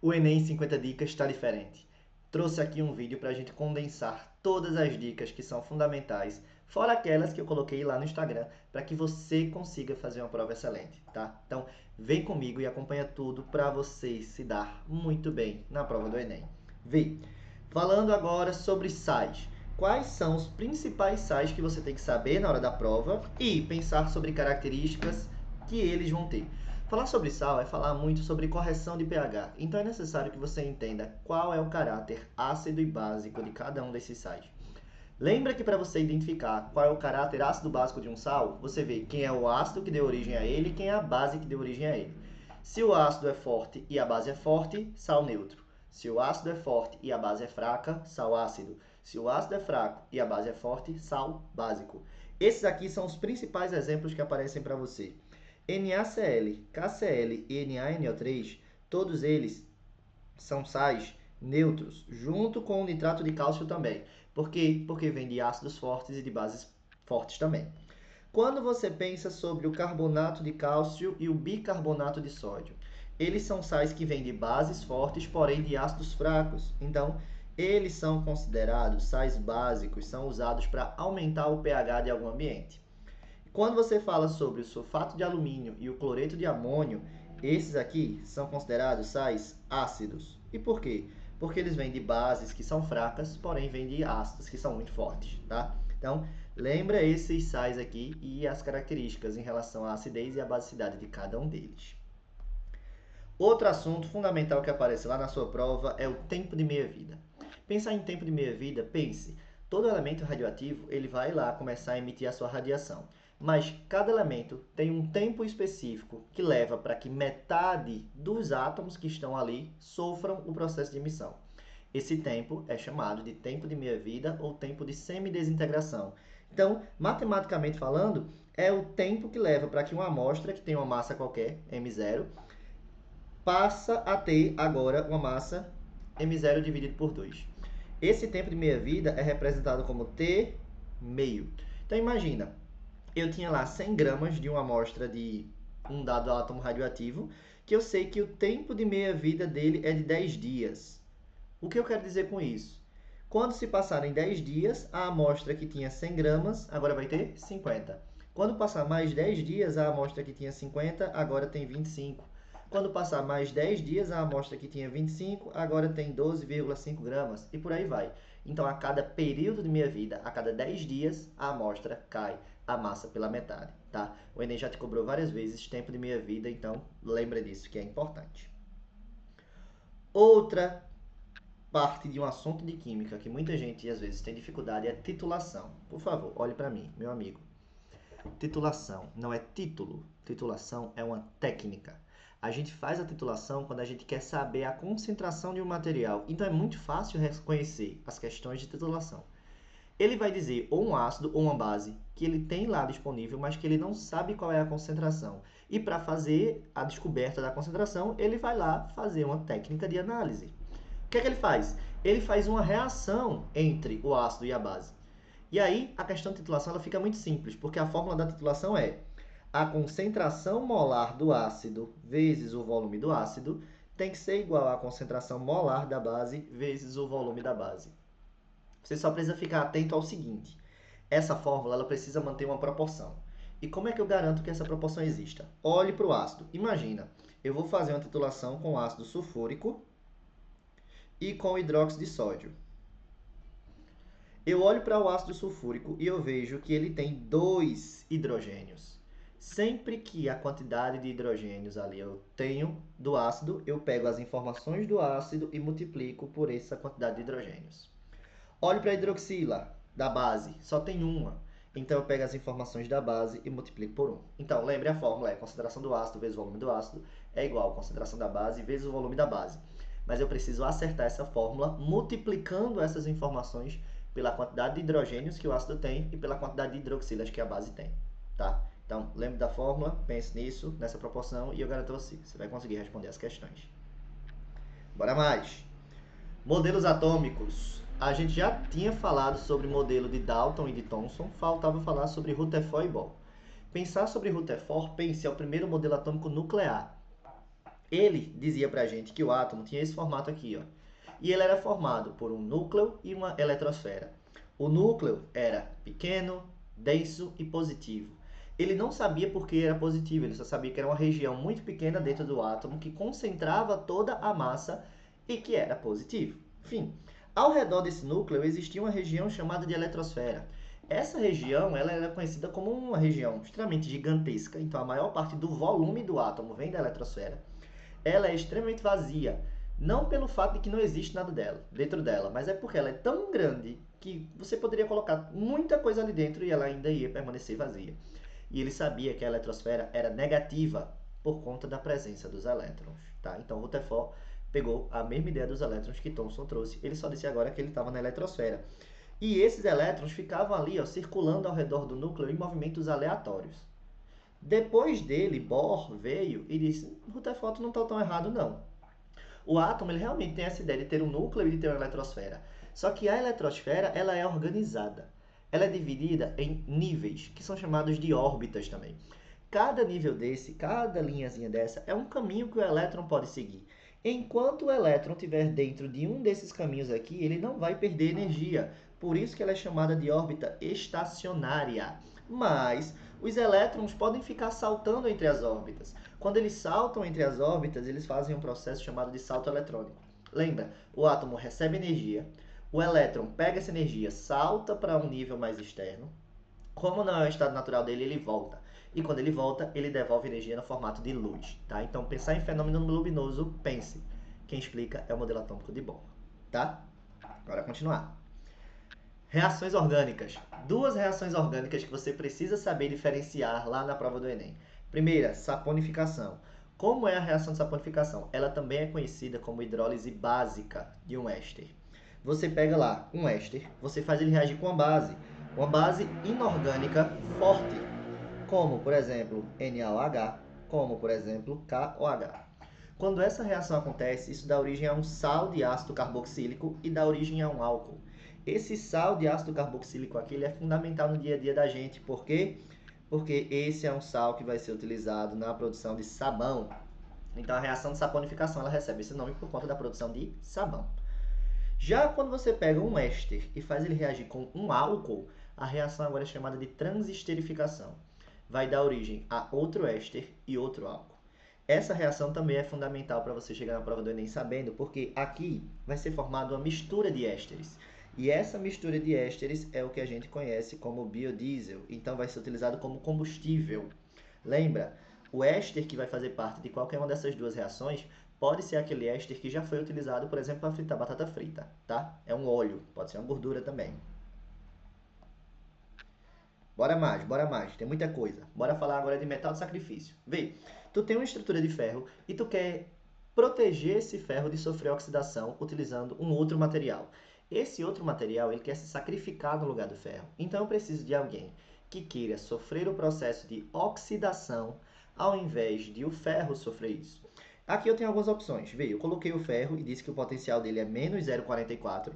O Enem 50 Dicas está diferente. Trouxe aqui um vídeo para a gente condensar todas as dicas que são fundamentais, fora aquelas que eu coloquei lá no Instagram, para que você consiga fazer uma prova excelente, tá? Então, vem comigo e acompanha tudo para você se dar muito bem na prova do Enem. Vê, falando agora sobre sais. Quais são os principais sais que você tem que saber na hora da prova e pensar sobre características que eles vão ter. Falar sobre sal é falar muito sobre correção de pH, então é necessário que você entenda qual é o caráter ácido e básico de cada um desses sais. Lembra que para você identificar qual é o caráter ácido básico de um sal, você vê quem é o ácido que deu origem a ele e quem é a base que deu origem a ele. Se o ácido é forte e a base é forte, sal neutro. Se o ácido é forte e a base é fraca, sal ácido. Se o ácido é fraco e a base é forte, sal básico. Esses aqui são os principais exemplos que aparecem para você. NaCl, KCl e NaNO3, todos eles são sais neutros, junto com o nitrato de cálcio também. Por quê? Porque vem de ácidos fortes e de bases fortes também. Quando você pensa sobre o carbonato de cálcio e o bicarbonato de sódio, eles são sais que vêm de bases fortes, porém de ácidos fracos. Então, eles são considerados sais básicos, são usados para aumentar o pH de algum ambiente. Quando você fala sobre o sulfato de alumínio e o cloreto de amônio, esses aqui são considerados sais ácidos. E por quê? Porque eles vêm de bases que são fracas, porém vêm de ácidos que são muito fortes, tá? Então, lembra esses sais aqui e as características em relação à acidez e à basicidade de cada um deles. Outro assunto fundamental que aparece lá na sua prova é o tempo de meia-vida. Pensar em tempo de meia-vida, pense, todo elemento radioativo ele vai lá começar a emitir a sua radiação, mas cada elemento tem um tempo específico que leva para que metade dos átomos que estão ali sofram o processo de emissão. Esse tempo é chamado de tempo de meia-vida ou tempo de semidesintegração. Então, matematicamente falando, é o tempo que leva para que uma amostra que tem uma massa qualquer, m0, passa a ter agora uma massa m0 dividido por 2. Esse tempo de meia-vida é representado como t meio. Então imagina, eu tinha lá 100 gramas de uma amostra de um dado átomo radioativo, que eu sei que o tempo de meia-vida dele é de 10 dias. O que eu quero dizer com isso? Quando se passarem 10 dias, a amostra que tinha 100 gramas agora vai ter 50. Quando passar mais 10 dias, a amostra que tinha 50 agora tem 25. Quando passar mais 10 dias, a amostra que tinha 25 agora tem 12,5 gramas e por aí vai. Então, a cada período de meia-vida, a cada 10 dias, a amostra cai a massa pela metade, tá? O Enem já te cobrou várias vezes tempo de meia-vida, então lembra disso que é importante. Outra parte de um assunto de química que muita gente às vezes tem dificuldade é titulação. Por favor, olhe para mim, meu amigo. Titulação não é título. Titulação é uma técnica. A gente faz a titulação quando a gente quer saber a concentração de um material. Então é muito fácil reconhecer as questões de titulação. Ele vai dizer ou um ácido ou uma base que ele tem lá disponível, mas que ele não sabe qual é a concentração. E para fazer a descoberta da concentração, ele vai lá fazer uma técnica de análise. O que é que ele faz? Ele faz uma reação entre o ácido e a base. E aí, a questão de titulação ela fica muito simples, porque a fórmula da titulação é a concentração molar do ácido vezes o volume do ácido tem que ser igual à concentração molar da base vezes o volume da base. Você só precisa ficar atento ao seguinte, essa fórmula ela precisa manter uma proporção. E como é que eu garanto que essa proporção exista? Olhe para o ácido. Imagina, eu vou fazer uma titulação com ácido sulfúrico e com hidróxido de sódio. Eu olho para o ácido sulfúrico e eu vejo que ele tem 2 hidrogênios. Sempre que a quantidade de hidrogênios ali eu tenho do ácido, eu pego as informações do ácido e multiplico por essa quantidade de hidrogênios. Olho para a hidroxila da base, só tem uma. Então eu pego as informações da base e multiplico por 1. Então, lembre a fórmula, é concentração do ácido vezes o volume do ácido é igual a concentração da base vezes o volume da base. Mas eu preciso acertar essa fórmula multiplicando essas informações pela quantidade de hidrogênios que o ácido tem e pela quantidade de hidroxilas que a base tem, tá? Então, lembre da fórmula, pense nisso, nessa proporção, e eu garanto a você, você vai conseguir responder as questões. Bora mais! Modelos atômicos. A gente já tinha falado sobre o modelo de Dalton e de Thomson, faltava falar sobre Rutherford e Bohr. Pensar sobre Rutherford, pense, é o primeiro modelo atômico nuclear. Ele dizia pra gente que o átomo tinha esse formato aqui, ó. E ele era formado por um núcleo e uma eletrosfera. O núcleo era pequeno, denso e positivo. Ele não sabia por que era positivo, ele só sabia que era uma região muito pequena dentro do átomo que concentrava toda a massa e que era positivo. Enfim, ao redor desse núcleo existia uma região chamada de eletrosfera. Essa região ela era conhecida como uma região extremamente gigantesca, então a maior parte do volume do átomo vem da eletrosfera. Ela é extremamente vazia, não pelo fato de que não existe nada dentro dela, mas é porque ela é tão grande que você poderia colocar muita coisa ali dentro e ela ainda ia permanecer vazia. E ele sabia que a eletrosfera era negativa por conta da presença dos elétrons. Tá? Então Rutherford pegou a mesma ideia dos elétrons que Thomson trouxe, ele só disse agora que ele estava na eletrosfera. E esses elétrons ficavam ali, ó, circulando ao redor do núcleo em movimentos aleatórios. Depois dele, Bohr veio e disse: Rutherford não está tão errado, não. O átomo ele realmente tem essa ideia de ter um núcleo e de ter uma eletrosfera. Só que a eletrosfera ela é organizada. Ela é dividida em níveis, que são chamados de órbitas também. Cada nível desse, cada linhazinha dessa, é um caminho que o elétron pode seguir. Enquanto o elétron estiver dentro de um desses caminhos aqui, ele não vai perder energia. Por isso que ela é chamada de órbita estacionária. Mas os elétrons podem ficar saltando entre as órbitas. Quando eles saltam entre as órbitas, eles fazem um processo chamado de salto eletrônico. Lembra? O átomo recebe energia, o elétron pega essa energia, salta para um nível mais externo. Como não é o estado natural dele, ele volta. E quando ele volta, ele devolve energia no formato de luz. Tá? Então, pensar em fenômeno luminoso, pense. Quem explica é o modelo atômico de Bohr. Tá? Agora continuar. Reações orgânicas. Duas reações orgânicas que você precisa saber diferenciar lá na prova do Enem. Primeira, saponificação. Como é a reação de saponificação? Ela também é conhecida como hidrólise básica de um éster. Você pega lá um éster, você faz ele reagir com uma base inorgânica forte, como, por exemplo, NaOH, como, por exemplo, KOH. Quando essa reação acontece, isso dá origem a um sal de ácido carboxílico e dá origem a um álcool. Esse sal de ácido carboxílico aqui ele é fundamental no dia a dia da gente. Por quê? Porque esse é um sal que vai ser utilizado na produção de sabão. Então a reação de saponificação ela recebe esse nome por conta da produção de sabão. Já quando você pega um éster e faz ele reagir com um álcool, a reação agora é chamada de transesterificação. Vai dar origem a outro éster e outro álcool. Essa reação também é fundamental para você chegar na prova do Enem sabendo, porque aqui vai ser formada uma mistura de ésteres. E essa mistura de ésteres é o que a gente conhece como biodiesel, então vai ser utilizado como combustível. Lembra, o éster que vai fazer parte de qualquer uma dessas duas reações pode ser aquele éster que já foi utilizado, por exemplo, para fritar batata frita, tá? É um óleo, pode ser uma gordura também. Bora mais, tem muita coisa. Bora falar agora de metal de sacrifício. Vê, tu tem uma estrutura de ferro e tu quer proteger esse ferro de sofrer oxidação utilizando um outro material. Esse outro material ele quer se sacrificar no lugar do ferro. Então eu preciso de alguém que queira sofrer o processo de oxidação ao invés de o ferro sofrer isso. Aqui eu tenho algumas opções. Vê, eu coloquei o ferro e disse que o potencial dele é menos 0,44.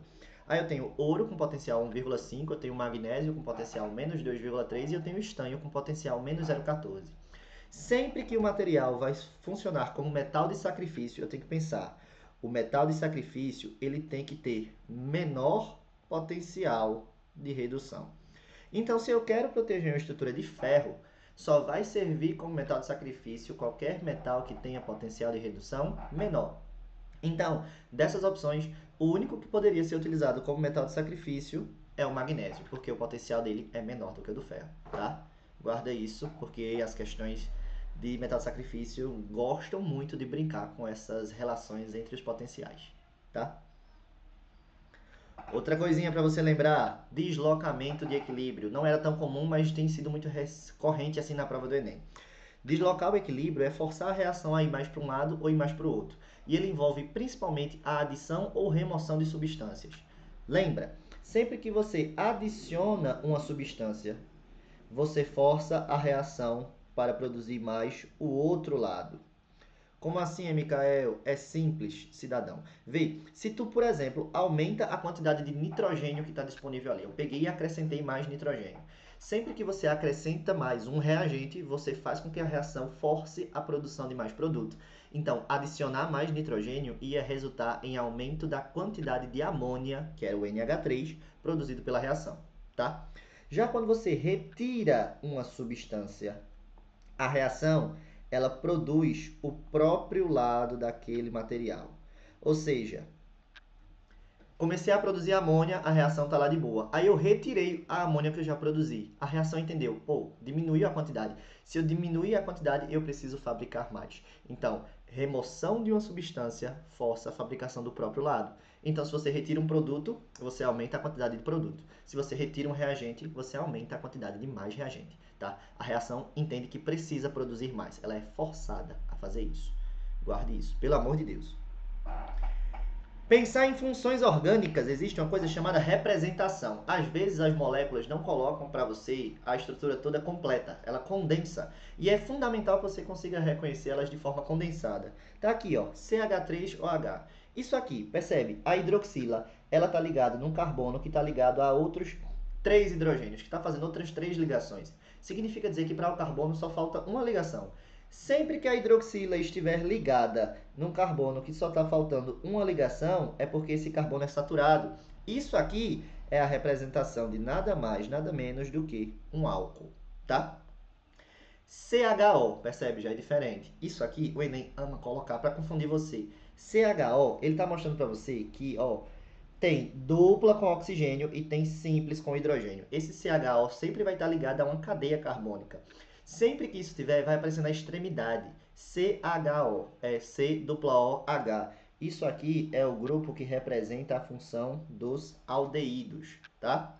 Aí eu tenho ouro com potencial 1,5, eu tenho magnésio com potencial menos 2,3 e eu tenho estanho com potencial menos 0,14. Sempre que o material vai funcionar como metal de sacrifício, eu tenho que pensar, o metal de sacrifício ele tem que ter menor potencial de redução. Então, se eu quero proteger uma estrutura de ferro, só vai servir como metal de sacrifício qualquer metal que tenha potencial de redução menor. Então, dessas opções, o único que poderia ser utilizado como metal de sacrifício é o magnésio, porque o potencial dele é menor do que o do ferro, tá? Guarda isso, porque as questões de metal de sacrifício gostam muito de brincar com essas relações entre os potenciais, tá? Outra coisinha para você lembrar, deslocamento de equilíbrio. Não era tão comum, mas tem sido muito recorrente assim na prova do Enem. Deslocar o equilíbrio é forçar a reação a ir mais para um lado ou ir mais para o outro. E ele envolve principalmente a adição ou remoção de substâncias. Lembra, sempre que você adiciona uma substância, você força a reação para produzir mais o outro lado. Como assim, Micael? É simples, cidadão. Vê, se tu, por exemplo, aumenta a quantidade de nitrogênio que está disponível ali, eu peguei e acrescentei mais nitrogênio. Sempre que você acrescenta mais um reagente, você faz com que a reação force a produção de mais produto. Então, adicionar mais nitrogênio ia resultar em aumento da quantidade de amônia, que era o NH3, produzido pela reação, tá? Já quando você retira uma substância, a reação, ela produz o próprio lado daquele material. Ou seja, comecei a produzir amônia, a reação está lá de boa. Aí eu retirei a amônia que eu já produzi. A reação entendeu, pô, diminuiu a quantidade. Se eu diminuir a quantidade, eu preciso fabricar mais. Então, remoção de uma substância força a fabricação do próprio lado. Então, se você retira um produto, você aumenta a quantidade de produto. Se você retira um reagente, você aumenta a quantidade de mais reagente. Tá? A reação entende que precisa produzir mais. Ela é forçada a fazer isso. Guarde isso, pelo amor de Deus. Pensar em funções orgânicas, existe uma coisa chamada representação. Às vezes as moléculas não colocam para você a estrutura toda completa, ela condensa. E é fundamental que você consiga reconhecer elas de forma condensada. Tá aqui, ó, CH3OH. Isso aqui, percebe? A hidroxila, ela está ligada num carbono que está ligado a outros 3 hidrogênios, que está fazendo outras 3 ligações. Significa dizer que para o carbono só falta uma ligação. Sempre que a hidroxila estiver ligada num carbono que só está faltando uma ligação, é porque esse carbono é saturado. Isso aqui é a representação de nada mais, nada menos do que um álcool, tá? CHO, percebe? Já é diferente. Isso aqui o Enem ama colocar para confundir você. CHO, ele está mostrando para você que, ó, tem dupla com oxigênio e tem simples com hidrogênio. Esse CHO sempre vai estar ligado a uma cadeia carbônica. Sempre que isso tiver, vai aparecer na extremidade. CHO, é C-O-O-H. Isso aqui é o grupo que representa a função dos aldeídos, tá?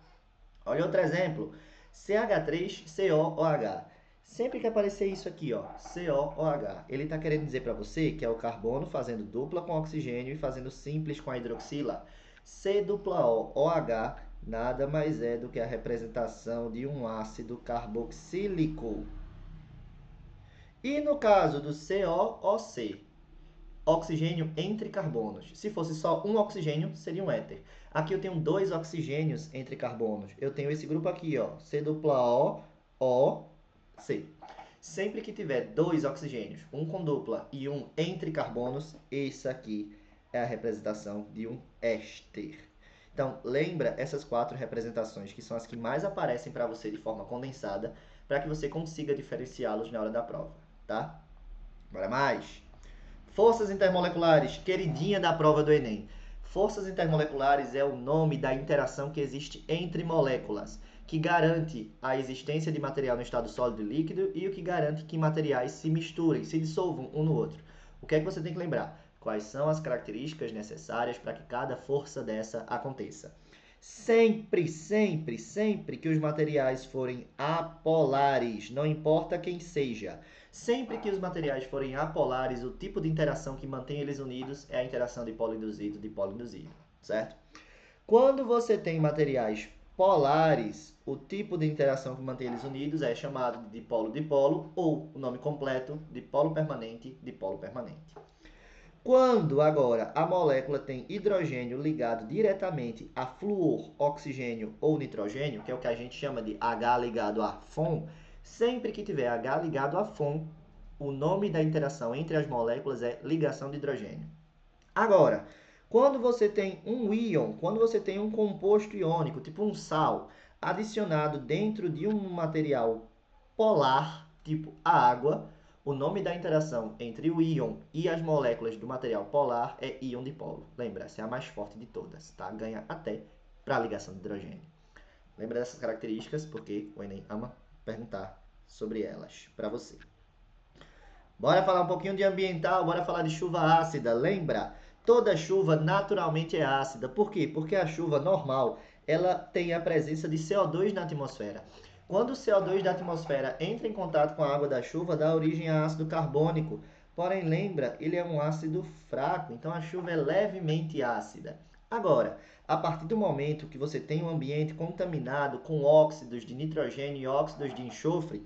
Olha outro exemplo. CH3COOH. Sempre que aparecer isso aqui, ó, COOH, ele está querendo dizer para você que é o carbono fazendo dupla com oxigênio e fazendo simples com a hidroxila. C-O-O-H nada mais é do que a representação de um ácido carboxílico. E no caso do COOC, oxigênio entre carbonos. Se fosse só um oxigênio, seria um éter. Aqui eu tenho 2 oxigênios entre carbonos. Eu tenho esse grupo aqui, ó, C-O-O-C. Sempre que tiver 2 oxigênios, um com dupla e um entre carbonos, esse aqui é a representação de um éster. Então, lembra essas 4 representações, que são as que mais aparecem para você de forma condensada, para que você consiga diferenciá-los na hora da prova, tá? Bora mais! Forças intermoleculares, queridinha da prova do Enem. Forças intermoleculares é o nome da interação que existe entre moléculas, que garante a existência de material no estado sólido e líquido e o que garante que materiais se misturem, se dissolvam um no outro. O que é que você tem que lembrar? Quais são as características necessárias para que cada força dessa aconteça? Sempre, sempre, sempre que os materiais forem apolares, não importa quem seja, sempre que os materiais forem apolares, o tipo de interação que mantém eles unidos é a interação dipolo-induzido, certo? Quando você tem materiais polares, o tipo de interação que mantém eles unidos é chamado de dipolo-dipolo ou, o nome completo, dipolo permanente. Quando agora a molécula tem hidrogênio ligado diretamente a flúor, oxigênio ou nitrogênio, que é o que a gente chama de H ligado a FON, sempre que tiver H ligado a FON, o nome da interação entre as moléculas é ligação de hidrogênio. Agora, quando você tem um íon, quando você tem um composto iônico, tipo um sal, adicionado dentro de um material polar, tipo a água, o nome da interação entre o íon e as moléculas do material polar é íon dipolo. Lembra, essa é a mais forte de todas, tá? Ganha até para a ligação de hidrogênio. Lembra dessas características porque o Enem ama perguntar sobre elas para você. Bora falar um pouquinho de ambiental, bora falar de chuva ácida. Lembra? Toda chuva naturalmente é ácida. Por quê? Porque a chuva normal, ela tem a presença de CO2 na atmosfera. Quando o CO2 da atmosfera entra em contato com a água da chuva, dá origem a ácido carbônico. Porém, lembra, ele é um ácido fraco, então a chuva é levemente ácida. Agora, a partir do momento que você tem um ambiente contaminado com óxidos de nitrogênio e óxidos de enxofre,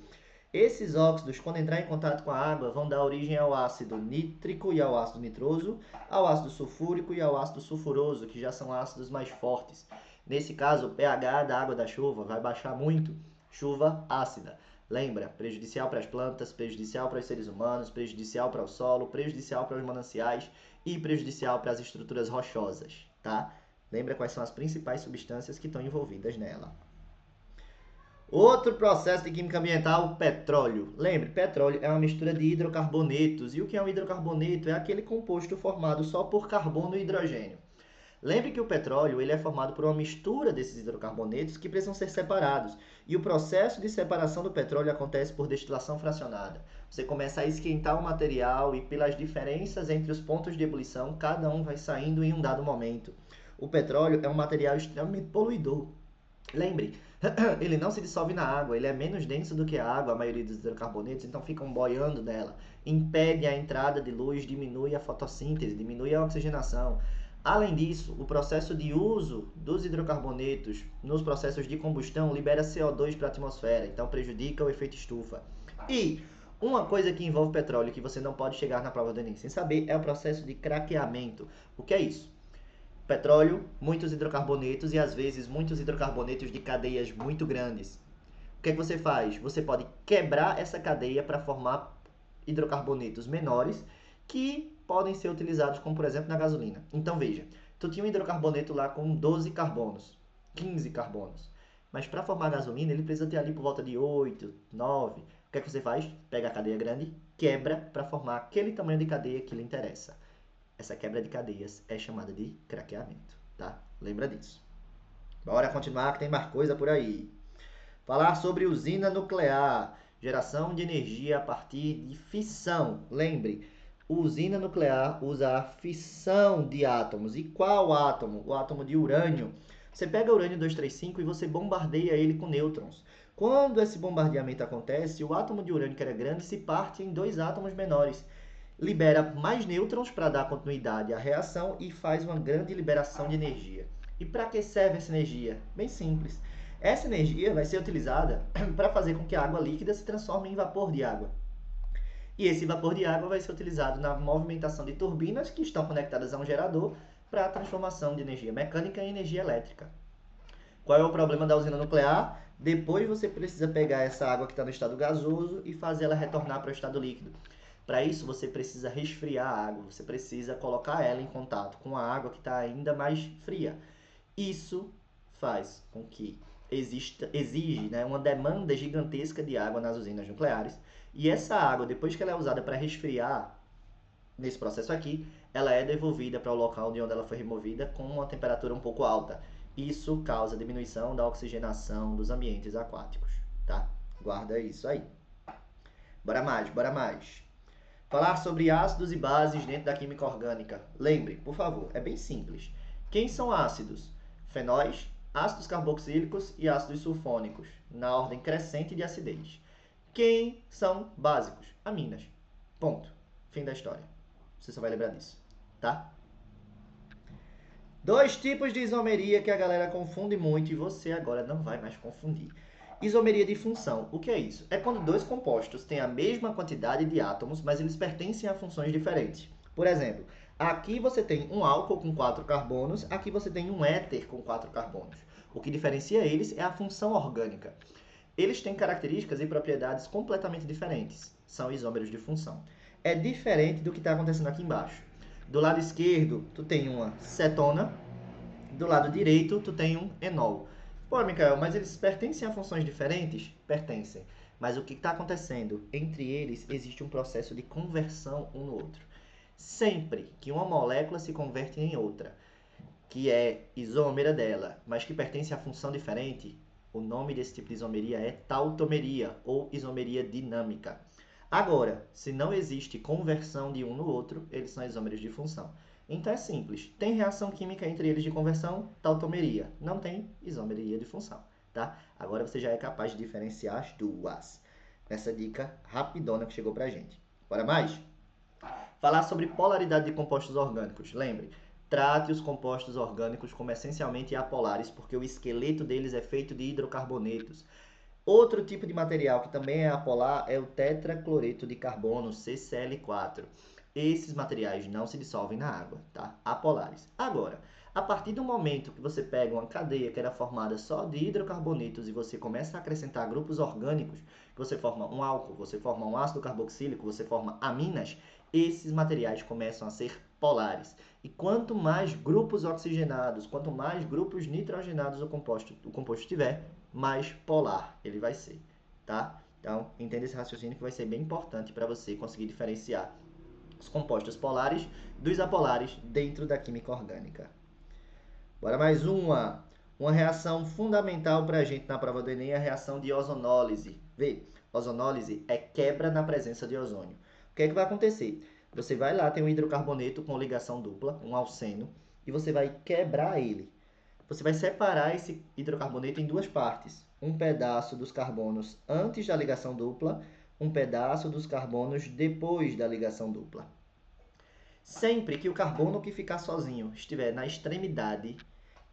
esses óxidos, quando entrar em contato com a água, vão dar origem ao ácido nítrico e ao ácido nitroso, ao ácido sulfúrico e ao ácido sulfuroso, que já são ácidos mais fortes. Nesse caso, o pH da água da chuva vai baixar muito. Chuva ácida. Lembra? Prejudicial para as plantas, prejudicial para os seres humanos, prejudicial para o solo, prejudicial para os mananciais e prejudicial para as estruturas rochosas, tá? Lembra quais são as principais substâncias que estão envolvidas nela. Outro processo de química ambiental, o petróleo. Lembre, petróleo é uma mistura de hidrocarbonetos. E o que é um hidrocarboneto? É aquele composto formado só por carbono e hidrogênio. Lembre que o petróleo ele é formado por uma mistura desses hidrocarbonetos que precisam ser separados. E o processo de separação do petróleo acontece por destilação fracionada. Você começa a esquentar o material e pelas diferenças entre os pontos de ebulição, cada um vai saindo em um dado momento. O petróleo é um material extremamente poluidor. Lembre, ele não se dissolve na água, ele é menos denso do que a água, a maioria dos hidrocarbonetos, então ficam boiando nela. Impede a entrada de luz, diminui a fotossíntese, diminui a oxigenação. Além disso, o processo de uso dos hidrocarbonetos nos processos de combustão libera CO2 para a atmosfera, então prejudica o efeito estufa. E uma coisa que envolve petróleo que você não pode chegar na prova do Enem sem saber é o processo de craqueamento. O que é isso? Petróleo, muitos hidrocarbonetos e às vezes muitos hidrocarbonetos de cadeias muito grandes. O que é que você faz? Você pode quebrar essa cadeia para formar hidrocarbonetos menores que podem ser utilizados como, por exemplo, na gasolina. Então veja, tu tinha um hidrocarboneto lá com 12 carbonos, 15 carbonos. Mas para formar gasolina, ele precisa ter ali por volta de 8, 9. O que é que você faz? Pega a cadeia grande, quebra para formar aquele tamanho de cadeia que lhe interessa. Essa quebra de cadeias é chamada de craqueamento, tá? Lembra disso. Bora continuar que tem mais coisa por aí. Falar sobre usina nuclear, geração de energia a partir de fissão. Lembre, usina nuclear usa a fissão de átomos. E qual átomo? O átomo de urânio. Você pega o urânio 235 e você bombardeia ele com nêutrons. Quando esse bombardeamento acontece, o átomo de urânio que era grande se parte em dois átomos menores. Libera mais nêutrons para dar continuidade à reação e faz uma grande liberação de energia. E para que serve essa energia? Bem simples. Essa energia vai ser utilizada para fazer com que a água líquida se transforme em vapor de água. E esse vapor de água vai ser utilizado na movimentação de turbinas que estão conectadas a um gerador para a transformação de energia mecânica em energia elétrica. Qual é o problema da usina nuclear? Depois você precisa pegar essa água que está no estado gasoso e fazer ela retornar para o estado líquido. Para isso, você precisa resfriar a água, você precisa colocar ela em contato com a água que está ainda mais fria. Isso faz com que exige uma demanda gigantesca de água nas usinas nucleares. E essa água, depois que ela é usada para resfriar, nesse processo aqui, ela é devolvida para o local de onde ela foi removida com uma temperatura um pouco alta. Isso causa diminuição da oxigenação dos ambientes aquáticos, tá? Guarda isso aí. Bora mais, bora mais. Falar sobre ácidos e bases dentro da química orgânica. Lembre, por favor, é bem simples. Quem são ácidos? Fenóis, ácidos carboxílicos e ácidos sulfônicos, na ordem crescente de acidez. Quem são básicos? Aminas. Ponto. Fim da história. Você só vai lembrar disso, tá? Dois tipos de isomeria que a galera confunde muito e você agora não vai mais confundir. Isomeria de função. O que é isso? É quando dois compostos têm a mesma quantidade de átomos, mas eles pertencem a funções diferentes. Por exemplo, aqui você tem um álcool com 4 carbonos, aqui você tem um éter com 4 carbonos. O que diferencia eles é a função orgânica. Eles têm características e propriedades completamente diferentes. São isômeros de função. É diferente do que está acontecendo aqui embaixo. Do lado esquerdo, tu tem uma cetona. Do lado direito, tu tem um enol. Pô, Micael, mas eles pertencem a funções diferentes? Pertencem. Mas o que está acontecendo? Entre eles existe um processo de conversão um no outro. Sempre que uma molécula se converte em outra, que é isômera dela, mas que pertence a função diferente, o nome desse tipo de isomeria é tautomeria ou isomeria dinâmica. Agora, se não existe conversão de um no outro, eles são isômeros de função. Então é simples. Tem reação química entre eles de conversão? Tautomeria. Não tem isomeria de função, tá? Agora você já é capaz de diferenciar as duas. Nessa dica rapidona que chegou pra gente. Bora mais? Falar sobre polaridade de compostos orgânicos. Lembre, trate os compostos orgânicos como essencialmente apolares, porque o esqueleto deles é feito de hidrocarbonetos. Outro tipo de material que também é apolar é o tetracloreto de carbono, CCl4. Esses materiais não se dissolvem na água, tá? Apolares. Agora, a partir do momento que você pega uma cadeia que era formada só de hidrocarbonetos e você começa a acrescentar grupos orgânicos, que você forma um álcool, você forma um ácido carboxílico, você forma aminas, esses materiais começam a ser polares. E quanto mais grupos oxigenados, quanto mais grupos nitrogenados o composto tiver, mais polar ele vai ser, tá? Então, entenda esse raciocínio que vai ser bem importante para você conseguir diferenciar os compostos polares dos apolares dentro da química orgânica. Bora mais uma. Uma reação fundamental para a gente na prova do Enem é a reação de ozonólise. Vê, ozonólise é quebra na presença de ozônio. O que é que vai acontecer? Você vai lá, tem um hidrocarboneto com ligação dupla, um alceno, e você vai quebrar ele. Você vai separar esse hidrocarboneto em duas partes. Um pedaço dos carbonos antes da ligação dupla, um pedaço dos carbonos depois da ligação dupla. Sempre que o carbono que ficar sozinho estiver na extremidade,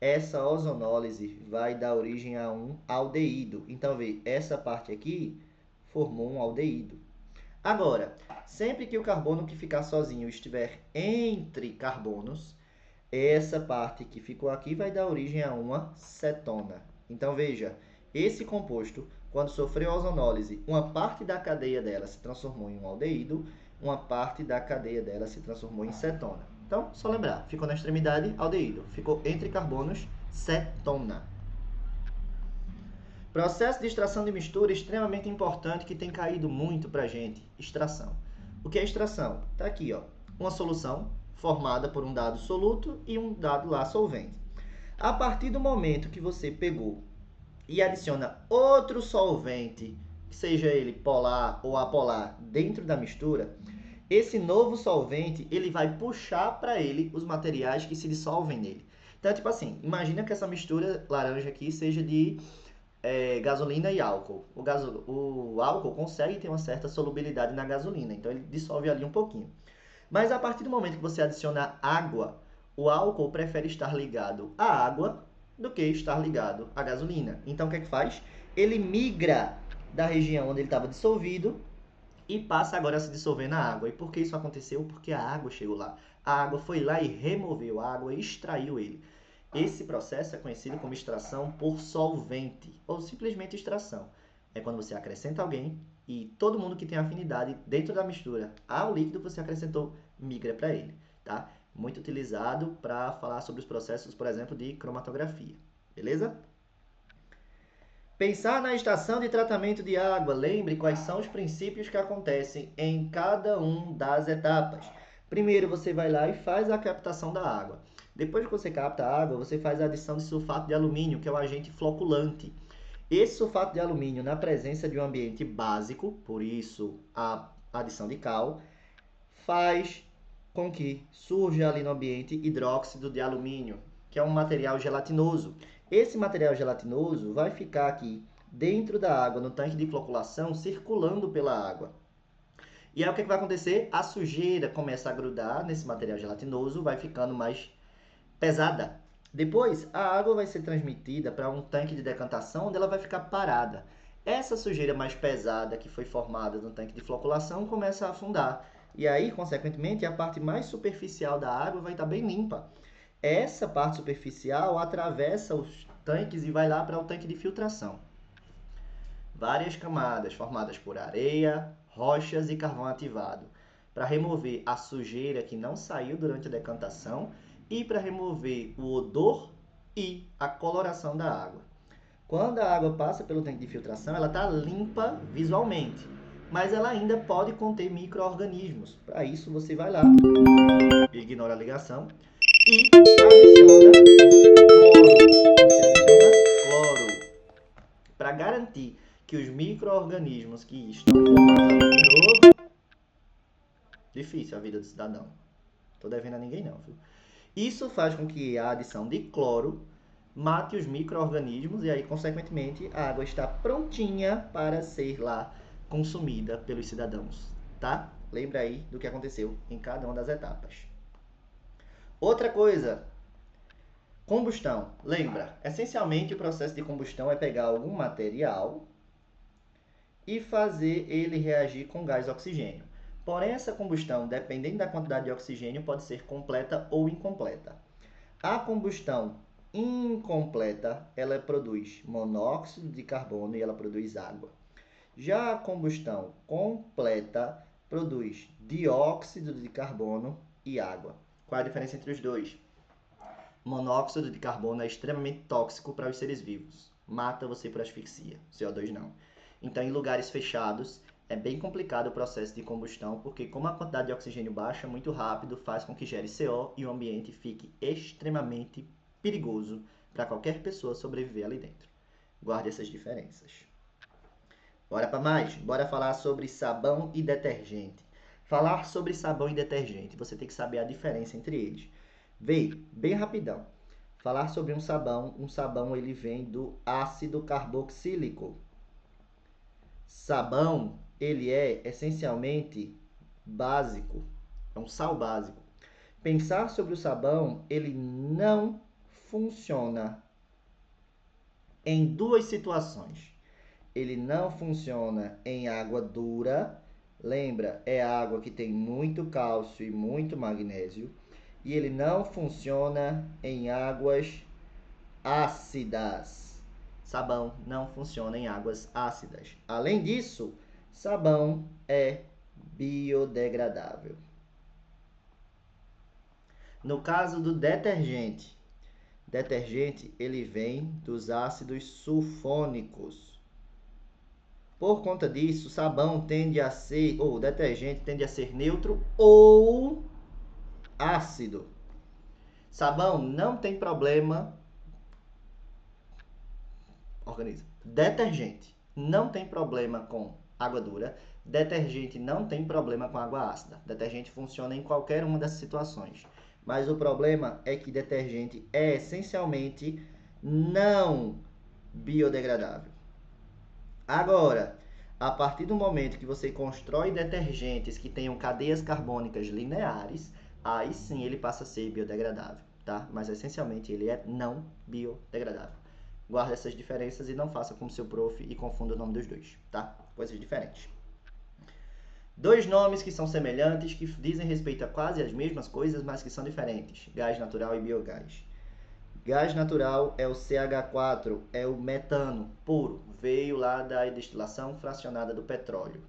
essa ozonólise vai dar origem a um aldeído. Então, vê, essa parte aqui formou um aldeído. Agora, sempre que o carbono que ficar sozinho estiver entre carbonos, essa parte que ficou aqui vai dar origem a uma cetona. Então, veja, esse composto, quando sofreu ozonólise, uma parte da cadeia dela se transformou em um aldeído, uma parte da cadeia dela se transformou em cetona. Então, só lembrar, ficou na extremidade, aldeído. Ficou entre carbonos, cetona. Processo de extração de mistura extremamente importante que tem caído muito para a gente. Extração. O que é extração? Está aqui, ó, uma solução formada por um dado soluto e um dado lá solvente. A partir do momento que você pegou e adiciona outro solvente, seja ele polar ou apolar, dentro da mistura, esse novo solvente ele vai puxar para ele os materiais que se dissolvem nele. Então, tipo assim, imagina que essa mistura laranja aqui seja de gasolina e álcool. O álcool consegue ter uma certa solubilidade na gasolina, então ele dissolve ali um pouquinho. Mas a partir do momento que você adiciona água, o álcool prefere estar ligado à água do que estar ligado à gasolina. Então, o que é que faz? Ele migra da região onde ele estava dissolvido e passa agora a se dissolver na água. E por que isso aconteceu? Porque a água chegou lá. A água foi lá e removeu a água e extraiu ele. Esse processo é conhecido como extração por solvente, ou simplesmente extração. É quando você acrescenta alguém e todo mundo que tem afinidade dentro da mistura ao líquido que você acrescentou migra para ele, tá? Muito utilizado para falar sobre os processos, por exemplo, de cromatografia, beleza? Pensar na estação de tratamento de água. Lembre quais são os princípios que acontecem em cada uma das etapas. Primeiro, você vai lá e faz a captação da água. Depois que você capta a água, você faz a adição de sulfato de alumínio, que é o agente floculante. Esse sulfato de alumínio, na presença de um ambiente básico, por isso a adição de cal, faz com que surja ali no ambiente hidróxido de alumínio, que é um material gelatinoso. Esse material gelatinoso vai ficar aqui dentro da água, no tanque de floculação, circulando pela água. E aí o que vai acontecer? A sujeira começa a grudar nesse material gelatinoso, vai ficando mais pesada. Depois, a água vai ser transmitida para um tanque de decantação, onde ela vai ficar parada. Essa sujeira mais pesada que foi formada no tanque de floculação começa a afundar. E aí, consequentemente, a parte mais superficial da água vai estar bem limpa. Essa parte superficial atravessa os tanques e vai lá para o tanque de filtração. Várias camadas formadas por areia, rochas e carvão ativado, para remover a sujeira que não saiu durante a decantação e para remover o odor e a coloração da água. Quando a água passa pelo tanque de filtração, ela está limpa visualmente, mas ela ainda pode conter micro-organismos. Para isso, você vai lá, ignora a ligação e adiciona cloro. Para garantir que os micro-organismos que estão formados ali de novo... Difícil a vida do cidadão. Tô devendo a ninguém não, viu? Isso faz com que a adição de cloro mate os micro-organismos e aí, consequentemente, a água está prontinha para ser lá consumida pelos cidadãos, tá? Lembra aí do que aconteceu em cada uma das etapas. Outra coisa, combustão. Lembra, essencialmente o processo de combustão é pegar algum material e fazer ele reagir com gás oxigênio. Porém, essa combustão, dependendo da quantidade de oxigênio, pode ser completa ou incompleta. A combustão incompleta, ela produz monóxido de carbono e ela produz água. Já a combustão completa produz dióxido de carbono e água. Qual é a diferença entre os dois? Monóxido de carbono é extremamente tóxico para os seres vivos. Mata você por asfixia. CO2 não. Então, em lugares fechados, é bem complicado o processo de combustão, porque como a quantidade de oxigênio baixa muito rápido, faz com que gere CO e o ambiente fique extremamente perigoso para qualquer pessoa sobreviver ali dentro. Guarde essas diferenças. Bora para mais? Bora falar sobre sabão e detergente. Falar sobre sabão e detergente, você tem que saber a diferença entre eles. Vê, bem rapidão. Falar sobre um sabão ele vem do ácido carboxílico. Sabão, ele é essencialmente básico, é um sal básico. Pensar sobre o sabão, ele não funciona em duas situações. Ele não funciona em água dura, lembra, é água que tem muito cálcio e muito magnésio, e ele não funciona em águas ácidas. Sabão não funciona em águas ácidas. Além disso, sabão é biodegradável. No caso do detergente, ele vem dos ácidos sulfônicos. Por conta disso, sabão tende a ser, ou detergente tende a ser neutro ou ácido. Sabão não tem problema. Organiza. Detergente não tem problema com água dura. Detergente não tem problema com água ácida. Detergente funciona em qualquer uma dessas situações. Mas o problema é que detergente é essencialmente não biodegradável. Agora, a partir do momento que você constrói detergentes que tenham cadeias carbônicas lineares, aí sim ele passa a ser biodegradável, tá? Mas essencialmente ele é não biodegradável. Guarde essas diferenças e não faça como seu prof e confunda o nome dos dois, tá? Coisas diferentes. Dois nomes que são semelhantes, que dizem respeito a quase as mesmas coisas, mas que são diferentes: gás natural e biogás. Gás natural é o CH4, é o metano puro, veio lá da destilação fracionada do petróleo.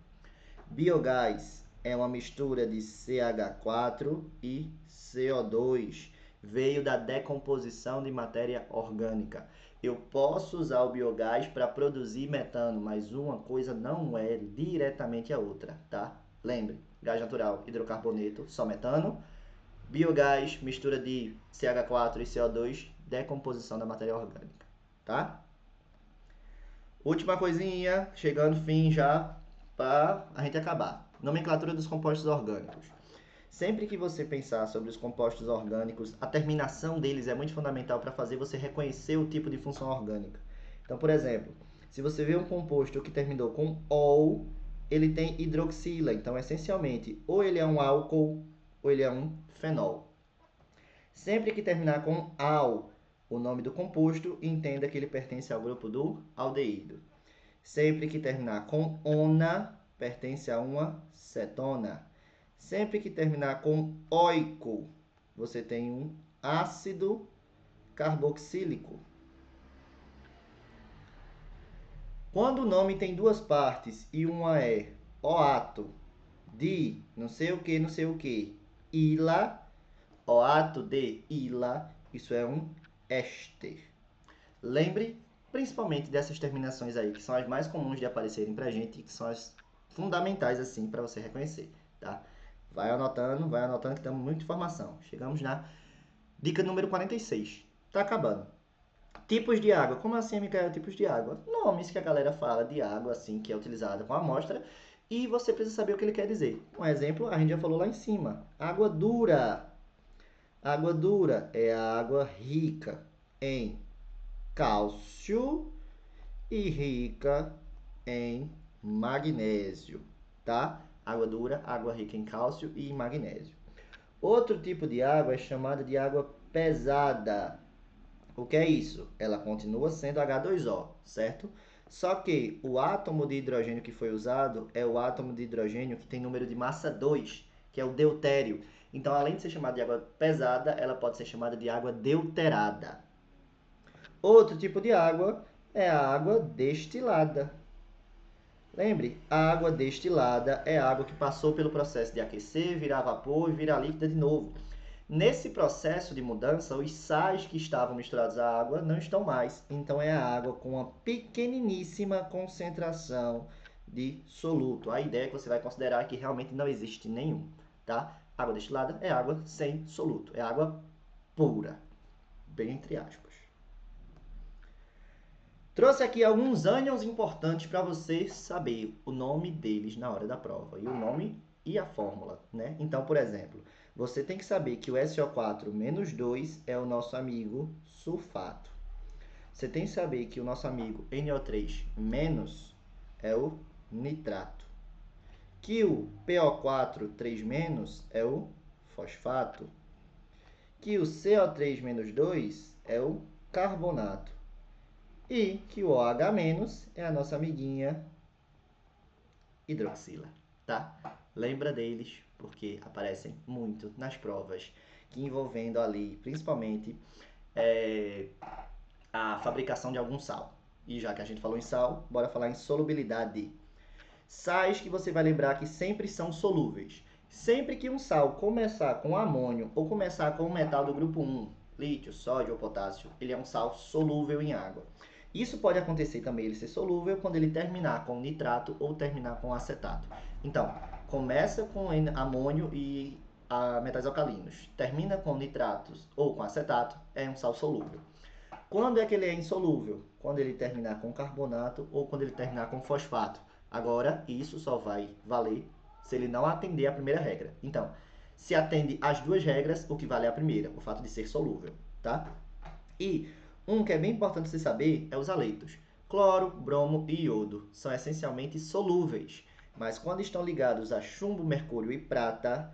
Biogás é uma mistura de CH4 e CO2, veio da decomposição de matéria orgânica. Eu posso usar o biogás para produzir metano, mas uma coisa não é diretamente a outra, tá? Lembre, gás natural, hidrocarboneto, só metano. Biogás, mistura de CH4 e CO2, decomposição da matéria orgânica, tá? Última coisinha, chegando fim já para a gente acabar. Nomenclatura dos compostos orgânicos. Sempre que você pensar sobre os compostos orgânicos, a terminação deles é muito fundamental para fazer você reconhecer o tipo de função orgânica. Então, por exemplo, se você vê um composto que terminou com ol, ele tem hidroxila. Então, essencialmente, ou ele é um álcool ou ele é um fenol. Sempre que terminar com al, o nome do composto, entenda que ele pertence ao grupo do aldeído. Sempre que terminar com ona, pertence a uma cetona. Sempre que terminar com oico, você tem um ácido carboxílico. Quando o nome tem duas partes e uma é oato de não sei o que, ila, oato de ila, isso é um éster. Lembre principalmente dessas terminações aí, que são as mais comuns de aparecerem pra gente e que são as fundamentais assim para você reconhecer, tá? Vai anotando que temos muita informação. Chegamos na dica número 46. Tá acabando. Tipos de água. Como assim, Micael, tipos de água? Nomes que a galera fala de água, assim, que é utilizada com a amostra, e você precisa saber o que ele quer dizer. Um exemplo, a gente já falou lá em cima. Água dura. Água dura é a água rica em cálcio e rica em magnésio, tá? Água dura, água rica em cálcio e magnésio. Outro tipo de água é chamada de água pesada. O que é isso? Ela continua sendo H2O, certo? Só que o átomo de hidrogênio que foi usado é o átomo de hidrogênio que tem número de massa 2, que é o deutério. Então, além de ser chamada de água pesada, ela pode ser chamada de água deuterada. Outro tipo de água é a água destilada. Lembre, a água destilada é a água que passou pelo processo de aquecer, virar vapor e virar líquida de novo. Nesse processo de mudança, os sais que estavam misturados à água não estão mais. Então, é a água com uma pequeniníssima concentração de soluto. A ideia é que você vai considerar que realmente não existe nenhum, tá? Água destilada é água sem soluto, é água pura, bem entre aspas. Trouxe aqui alguns ânions importantes para você saber o nome deles na hora da prova. E o nome e a fórmula, né? Então, por exemplo, você tem que saber que o SO4-2 é o nosso amigo sulfato. Você tem que saber que o nosso amigo NO3- é o nitrato. Que o PO4-3- é o fosfato. Que o CO3-2 é o carbonato. E que o OH- é a nossa amiguinha hidroxila, tá? Lembra deles, porque aparecem muito nas provas, que envolvendo ali, principalmente, a fabricação de algum sal. E já que a gente falou em sal, bora falar em solubilidade. Sais que você vai lembrar que sempre são solúveis. Sempre que um sal começar com amônio ou começar com um metal do grupo 1, lítio, sódio ou potássio, ele é um sal solúvel em água. Isso pode acontecer também ele ser solúvel quando ele terminar com nitrato ou terminar com acetato. Então, começa com amônio e metais alcalinos, termina com nitratos ou com acetato, é um sal solúvel. Quando é que ele é insolúvel? Quando ele terminar com carbonato ou quando ele terminar com fosfato. Agora, isso só vai valer se ele não atender a primeira regra. Então, se atende às duas regras, o que vale é a primeira, o fato de ser solúvel, tá? E um que é bem importante você saber é os haleitos. Cloro, bromo e iodo são essencialmente solúveis, mas quando estão ligados a chumbo, mercúrio e prata,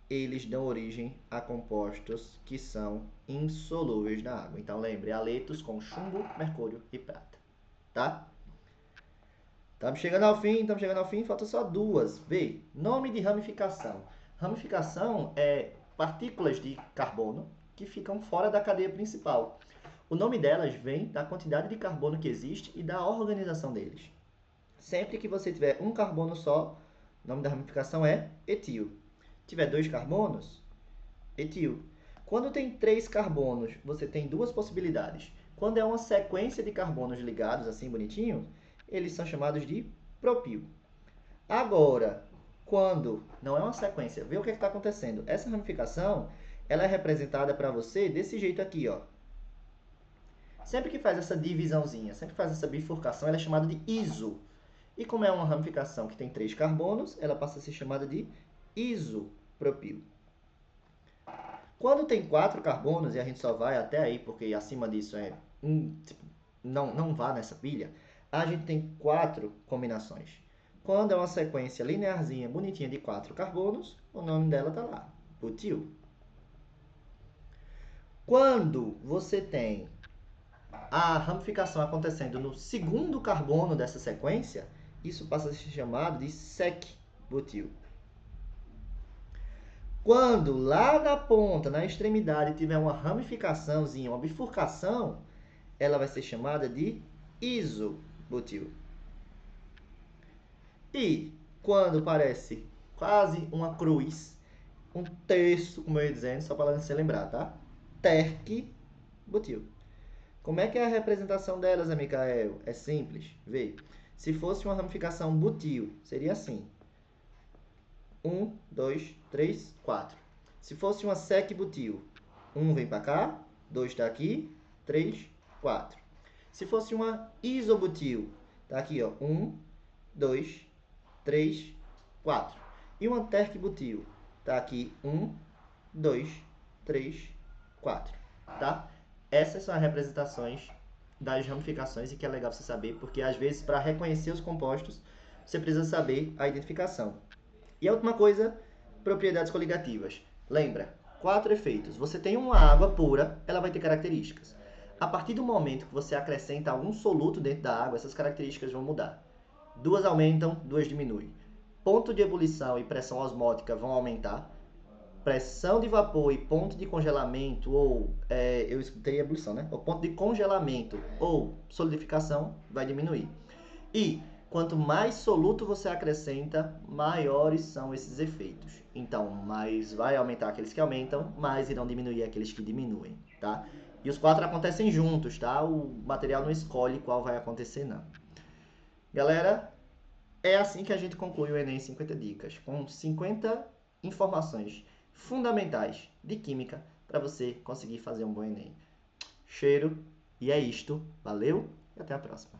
eles dão origem a compostos que são insolúveis na água. Então lembre, haletos com chumbo, mercúrio e prata, tá? Estamos chegando ao fim, falta só duas. Vê, nome de ramificação. Ramificação é partículas de carbono que ficam fora da cadeia principal. O nome delas vem da quantidade de carbono que existe e da organização deles. Sempre que você tiver um carbono só, o nome da ramificação é etil. Tiver dois carbonos, etil. Quando tem três carbonos, você tem duas possibilidades. Quando é uma sequência de carbonos ligados, assim bonitinho, eles são chamados de propil. Agora, quando não é uma sequência, vê o que está acontecendo. Essa ramificação, ela é representada para você desse jeito aqui, ó. Sempre que faz essa divisãozinha, sempre que faz essa bifurcação, ela é chamada de iso. E como é uma ramificação que tem três carbonos, ela passa a ser chamada de isopropil. Quando tem 4 carbonos, e a gente só vai até aí, porque acima disso não vá nessa pilha, a gente tem 4 combinações. Quando é uma sequência linearzinha, bonitinha de 4 carbonos, o nome dela está lá, butil. Quando você tem a ramificação acontecendo no segundo carbono dessa sequência, isso passa a ser chamado de sec-butil. Quando lá na ponta, na extremidade, tiver uma ramificaçãozinha, uma bifurcação, ela vai ser chamada de isobutil. E quando parece quase uma cruz, um terço, como eu ia dizendo, só para você lembrar, tá? Terc-butil. Como é que é a representação delas, Micael? É simples. Vê. Se fosse uma ramificação butil, seria assim. 1, 2, 3, 4. Se fosse uma sec-butil, 1 vem para cá, 2 está aqui, 3, 4. Se fosse uma isobutil, tá aqui, ó, 1, 2, 3, 4. E uma terc-butil, tá aqui, 1, 2, 3, 4. Tá? Essas são as representações das ramificações e que é legal você saber, porque às vezes para reconhecer os compostos, você precisa saber a identificação. E a última coisa, propriedades coligativas. Lembra, 4 efeitos. Você tem uma água pura, ela vai ter características. A partir do momento que você acrescenta algum soluto dentro da água, essas características vão mudar. Duas aumentam, duas diminuem. Ponto de ebulição e pressão osmótica vão aumentar. Pressão de vapor e ponto de congelamento, eu escutei ebulição, né? O ponto de congelamento ou solidificação vai diminuir. E quanto mais soluto você acrescenta, maiores são esses efeitos. Então, mais vai aumentar aqueles que aumentam, mais irão diminuir aqueles que diminuem, tá? E os 4 acontecem juntos, tá? O material não escolhe qual vai acontecer, não. Galera, é assim que a gente conclui o Enem 50 dicas, com 50 informações fundamentais de química para você conseguir fazer um bom Enem. Cheiro, e é isto. Valeu e até a próxima.